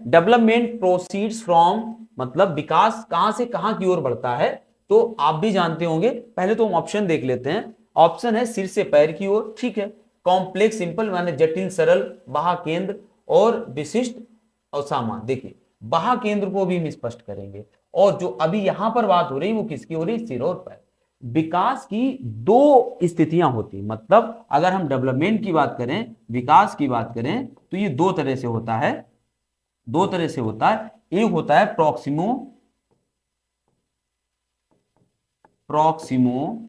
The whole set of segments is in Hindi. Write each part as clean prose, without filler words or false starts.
डेवलपमेंट प्रोसीड्स फ्रॉम, मतलब विकास कहां से कहां की ओर बढ़ता है, तो आप भी जानते होंगे। पहले तो हम ऑप्शन देख लेते हैं। ऑप्शन है सिर से पैर की ओर, ठीक है। कॉम्प्लेक्स सिंपल माने जटिल सरल, बाह्य केंद्र और विशिष्ट और सामान्य। देखिए बाह्य केंद्र को भी हम स्पष्ट करेंगे, और जो अभी यहां पर बात हो रही है वो किसकी हो रही है, सिर और पैर। विकास की दो स्थितियां होती, मतलब अगर हम डेवलपमेंट की बात करें, विकास की बात करें, तो ये दो तरह से होता है। दो तरह से होता है। एक होता है प्रॉक्सिमो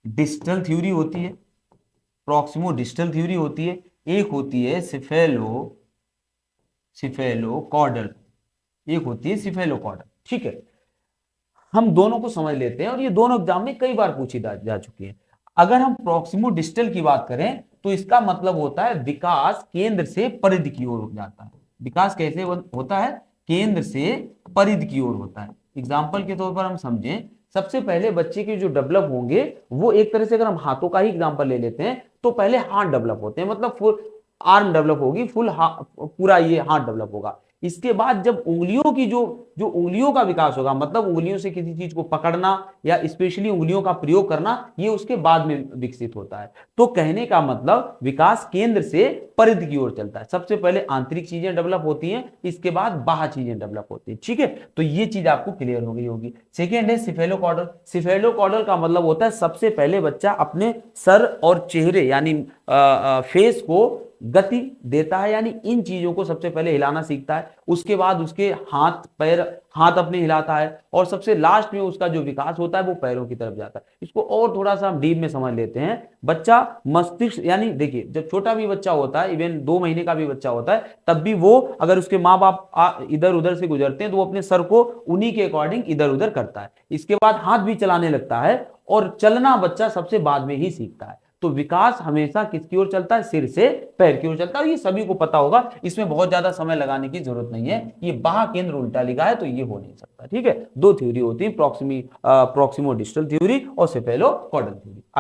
डिस्टल थ्योरी होती है, प्रॉक्सिमो डिस्टल थ्योरी होती है। एक होती है सिफेलोकॉर्डल, एक होती है सिफेलोकॉर्डल, ठीक है। हम दोनों को समझ लेते हैं, और ये दोनों एग्जाम में कई बार पूछी जा चुकी है। अगर हम प्रॉक्सिमो डिस्टल की बात करें तो इसका मतलब होता है विकास केंद्र से परिधि की ओर जाता है। विकास कैसे होता है, केंद्र से परिधि की ओर होता है। एग्जाम्पल के तौर पर हम समझें, सबसे पहले बच्चे के जो डेवलप होंगे वो एक तरह से, अगर हम हाथों का ही एग्जाम्पल ले लेते हैं, तो पहले हाथ डेवलप होते हैं, मतलब फुल आर्म डेवलप होगी, पूरा ये हाथ डेवलप होगा। इसके बाद जब उंगलियों की जो जो उंगलियों का विकास होगा, मतलब उंगलियों से किसी चीज को पकड़ना या स्पेशली उंगलियों का प्रयोग करना, ये उसके बाद में विकसित होता है। तो कहने का मतलब विकास केंद्र से परिधि की ओर चलता है। सबसे पहले आंतरिक चीजें डेवलप होती हैं, इसके बाद बाह्य चीजें डेवलप होती हैं, ठीक है। तो ये चीज आपको क्लियर हो गई होगी। सेकेंड है सिफेलोकॉर्डल। सिफेलोकॉर्डल का मतलब होता है सबसे पहले बच्चा अपने सर और चेहरे यानी फेस को गति देता है, यानी इन चीजों को सबसे पहले हिलाना सीखता है। उसके बाद उसके हाथ पैर, हाथ अपने हिलाता है, और सबसे लास्ट में उसका जो विकास होता है वो पैरों की तरफ जाता है। इसको और थोड़ा सा हम डीप में समझ लेते हैं। बच्चा मस्तिष्क, यानी देखिए जब छोटा भी बच्चा होता है, इवन 2 महीने का भी बच्चा होता है, तब भी वो, अगर उसके माँ बाप इधर उधर से गुजरते हैं तो वो अपने सर को उन्हीं के अकॉर्डिंग इधर उधर करता है। इसके बाद हाथ भी चलाने लगता है, और चलना बच्चा सबसे बाद में ही सीखता है। तो विकास हमेशा किसकी ओर चलता है, सिर से पैर की ओर चलता है। ये सभी को पता होगा, इसमें बहुत ज्यादा समय लगाने की जरूरत नहीं है। ये बाह्य केंद्र उल्टा लिखा है तो ये हो नहीं सकता, ठीक है। दो थ्योरी होती है, प्रॉक्सिमो डिस्टल थ्योरी और सेफेलोकॉर्डल थ्योरी।